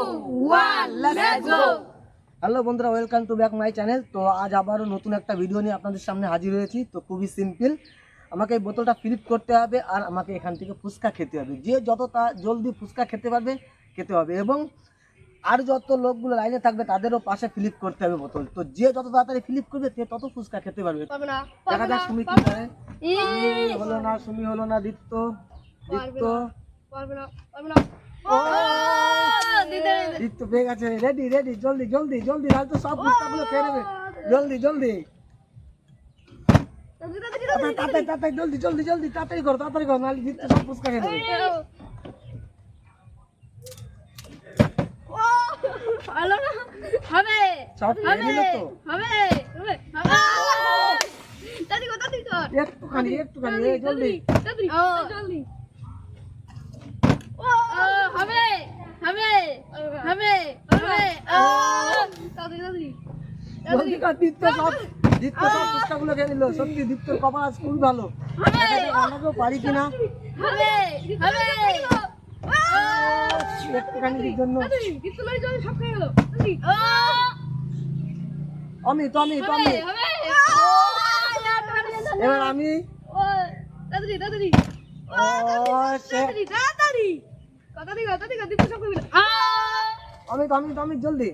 1 let's go. Hello বন্ধুরা, welcome to back my channel. তো আজ আবারও নতুন একটা ভিডিও নিয়ে আপনাদের সামনে হাজির হয়েছি। তো খুবই সিম্পল, আমাকে এই বোতলটা ফিলিপ করতে হবে আর আমাকে এখান থেকে ফুচকা খেতে হবে। যে যত জলদি ফুচকা খেতে পারবে খেতে হবে, এবং আর যত লোকগুলো লাইনে থাকবে তাদেরও পাশে ফিলিপ করতে হবে বোতল। তো যে যত তাড়াতাড়ি ফিলিপ করবে সে তত ফুচকা খেতে পারবে। দেখা যাক সুমি কি করে। হলো না, সুমি হলো না। দীপ্ত দীপ্ত পেয়ে গেছে। রেডি রেডি, জলদি জলদি জলদি, নাহলে তো সব ফুচকাগুলো খেয়ে নেবে। জলদি জলদি তাড়াতাড়ি জলদি জলদি জলদি, তাড়াতাড়ি করো নাহলে দীপ্ত সব ফুচকা খেয়ে নেবে। সব খেয়ে নিল তো। একটুখানি জলদি। জলদি কর, দীপ্ত সব ফুচকাগুলো খেয়ে নিল। সত্যি দীপ্তর কপাল আজ খুবই ভালো। আমাকেও পারি কিনা একটুখানির জন্য। অমিত এবার আমি অমিত জলদি।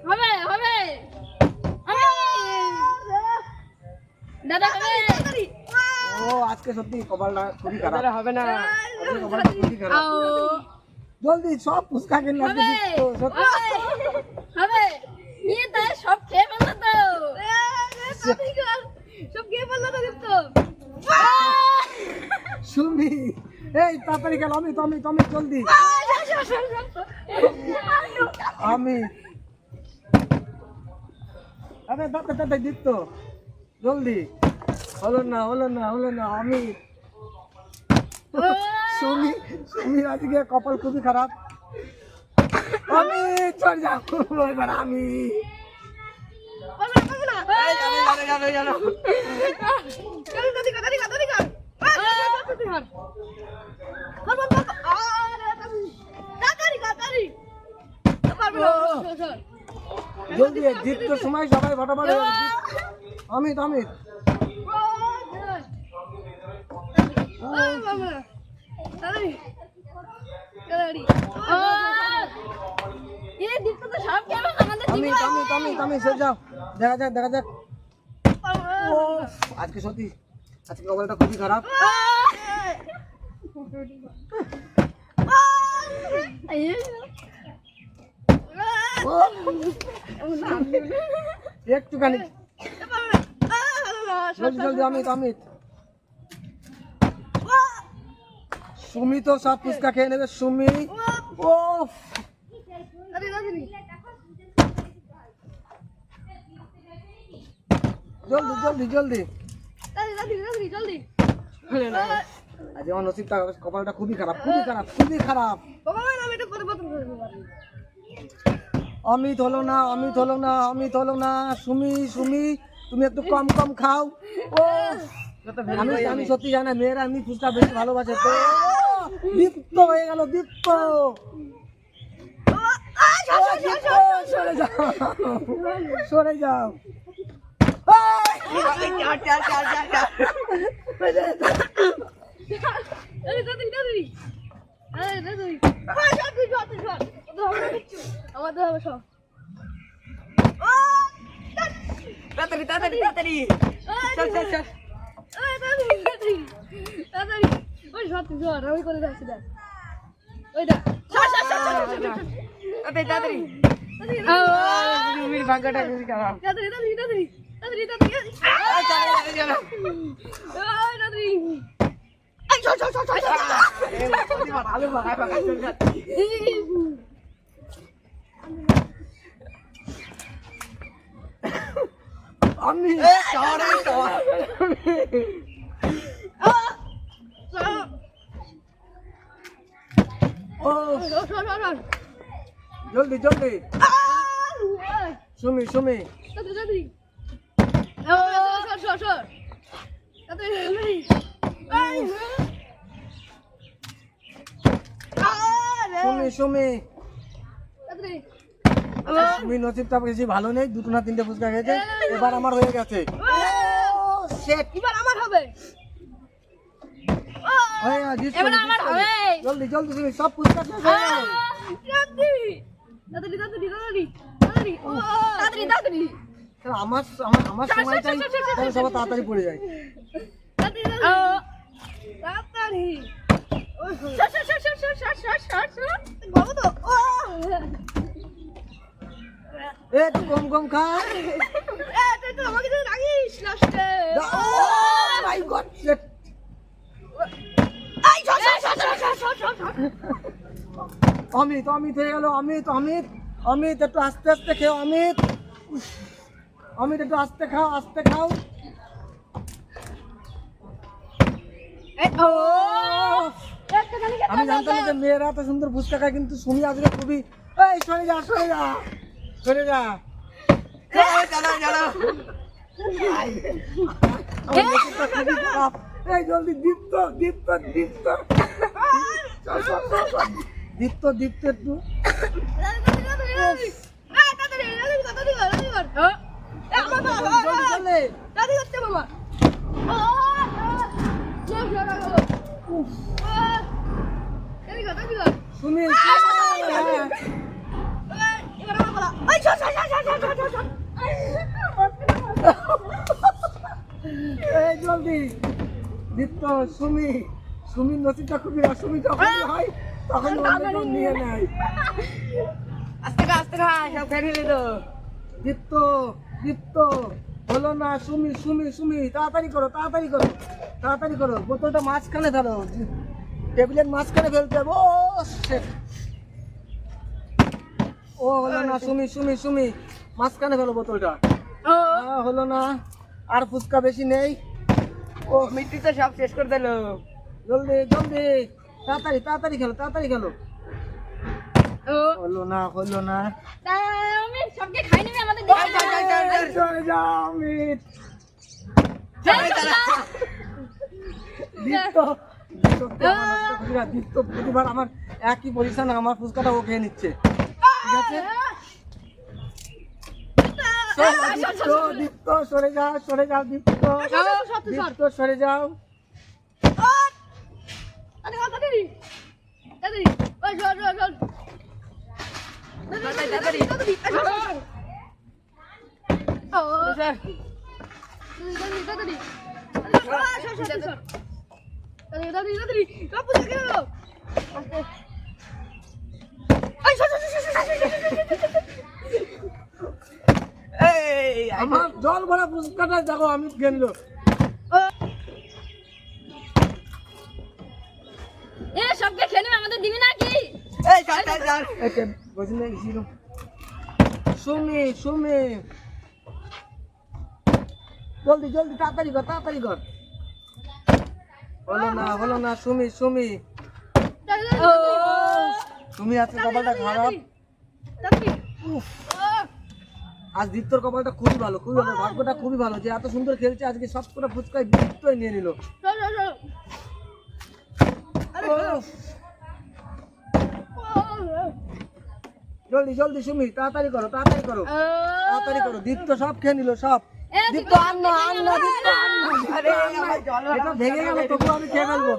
ও আজকে সত্যি কপালটা খুবই খারাপ। হবে না, কপালটা খুবই খারাপ। জলদি সব ফুচকা খেয়ে নিল সব খেয়ে ফেললো তো। সুমি, এই তাড়াতাড়ি গেল। অমিত জলদি। আমি তাড়াতাড়ি দীপ্ত জলদি। হলো না। আমি সুমি আজকে কপাল খুবই খারাপ। আমি চল যাও। এবার আমি জলদি দীপ্তর সময় সবাই ফটাফট। অমিত সে যাও। দেখা যাক। ও আজকে সত্যি কপালটা খুবই খারাপ। একটুখানি জলদি। অমিত সুমি তো সব ফুচকা খেয়ে নেবে। সুমি ও জলদি। আজ আমার নসিবটা, কপালটা খুবই খারাপ। অমিত হলো না। সুমি তুমি একটু কম খাও। ও আমি সত্যি জানি মেয়েরা এমনি ফুচকা বেশি ভালোবাসে। তো দীপ্ত হয়ে গেল। দীপ্ত সরে যাও। তাড়াতাড়ি আমি করে যাচ্ছি। ভাগ্যটা খুবই খারাপ। আমি জলদি সুমি সুমি সুমির নসিবটা বেশি ভালো নেই, দুটো না তিনটে ফুচকা খেয়েছে। এবার আমার হয়ে গেছে। Shit! এবার আমার হবে। হয়ে গেছে, জিত এবার করলি, আমার জিত করলি। হবে। জলদি জলদি সুমি, সব ফুচকা শেষ হয়ে গেল। তাড়াতাড়ি তাড়াতাড়ি তাড়াতাড়ি তাড়াতাড়ি তাড়াতাড়ি তাড়াতাড়ি আমার আমার সময়টাই তাহলে সবার তাড়াতাড়ি পড়ে যায়। তাড়াতাড়ি shot shot shot shot shot shot shot shot বাবু তো এ তুই কম কম খা। তুই তো আমাকে তো রাগিস লাস্টে my God, shit. I shot shot shot shot shot shot Amit Amit হয়ে গেল। অমিত অমিত অমিত একটু আস্তে আস্তে খেও। অমিত উফ, অমিত একটু আস্তে খাও, আস্তে খাও। আমি জানতাম না যে মেয়েরা এত সুন্দর ফুচকা খায়, কিন্তু সুমি আজকে খুবই। এই সরে যা সরে যা সরে যা। আমার নসিবটা খুবই খারাপ। এই জলদি দীপ্ত দীপ্ত দীপ্ত দীপ্ত দীপ্ত একটু সুমি। এই জলদি দীপ্ত সুমি। সুমির নসিবটা খুবই খারাপ। সুমি যখনই হয় তখন অন্য নিয়ে নেয়। দীপ্ত দীপ্ত হলো না। সুমি সুমি সুমি তাড়াতাড়ি করো তাড়াতাড়ি করো তাড়াতাড়ি করো। বোতলটা মাঝখানে ফেলো, টেবিলের মাঝখানে ফেলতে হবে। ও shit! ও হলো না। সুমি সুমি সুমি মাঝখানে ফেলো বোতলটা। হলো না। আর ফুচকা বেশি নেই। ও মিষ্টি তো সব শেষ করে দিল। জলদি জলদি তাড়াতাড়ি তাড়াতাড়ি খেলো তাড়াতাড়ি খেলো। হলো না হলো না। আমি সবকে খাই নেবে আমাদের চলে যাও অমিত। দীপ্ত দীপ্ত প্রতিবার আমার একই পজিশন, আমার ফুচকাটা ও খেয়ে নিচ্ছে। ঠিক আছে দীপ্ত দীপ্ত সরে যাও সরে যাও দীপ্ত দীপ্ত সরে যাও। আমার জল ভরা ফুচকাটা দেখো আমি খেয়ে নিল। সবকে খেয়ে নেবে আমাদের দিবি নাকি? সুমি সুমি জলদি জলদি তাড়াতাড়ি কর তাড়াতাড়ি কর। হলো না হলো না। সুমি সুমি তুমি আজকে কপালটা খারাপ। উফ, আজ দীপ্তর কপালটা খুবই ভালো খুবই ভালো, ভাগ্যটা খুবই ভালো যে এত সুন্দর খেলছে। আজকে সব করে ফুচকায় দীপ্তই নিয়ে নিল। জলদি জলদি সুমি তাড়াতাড়ি করো তাড়াতাড়ি করো তাড়াতাড়ি করো। দীপ্ত সব খেয়ে নিল সব। দীপ্ত আন না আন না দীপ্ত আন না। আরে এটা ভেঙে গেল, তবু আমি খেয়ে ফেলবো।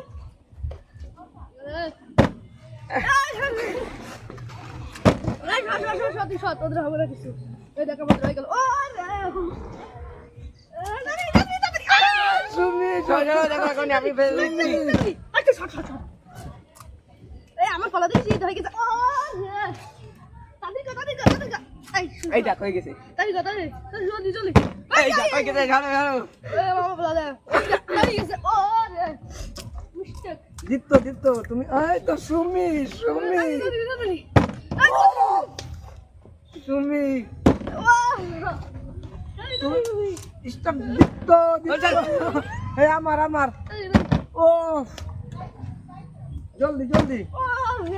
সুমি আমি ফেলছি। আমার কলা দিয়ে হয়ে গেছে। এই দেখ হয়ে গেছে। এই দেখ হয়ে গেছে। ঝাড়ো ঝাড়ো। দীপ্ত দীপ্ত তুমি এই তো সুমি সুমি সুমি স্টপ। দীপ্ত দীপ্ত এই আমার আমার। ও জলদি জলদি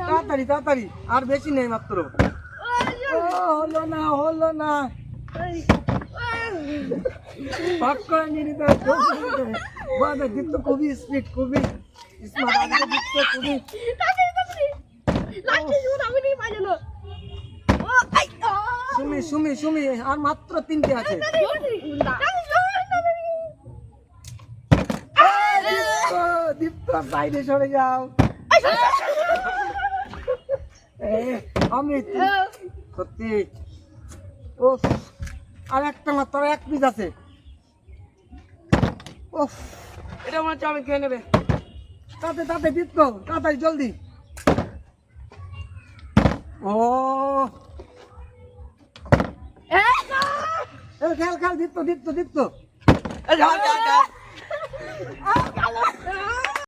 তাড়াতাড়ি তাড়াতাড়ি, আর বেশি নেই মাত্র। হলো না হলো না। ভাগ করে নিয়ে নিতে হবে। দীপ্ত খুবই স্পিড খুবই স্মার্ট। আজকে দীপ্ত খুবই আমি নিয়ে পাই জানো। সুমি সুমি আর মাত্র 3টে আছে। দীপ্ত বাইরে সরে যাও। আমি সত্যি ও আর একটা মাত্র এক পিস আছে। ওফ এটা মনে হচ্ছে আমি খেয়ে নেবে। তাতে তাতে দীপ্ত তাড়াতাড়ি জলদি। ও খেল খেল দীপ্ত দীপ্ত দীপ্ত। যা যা যা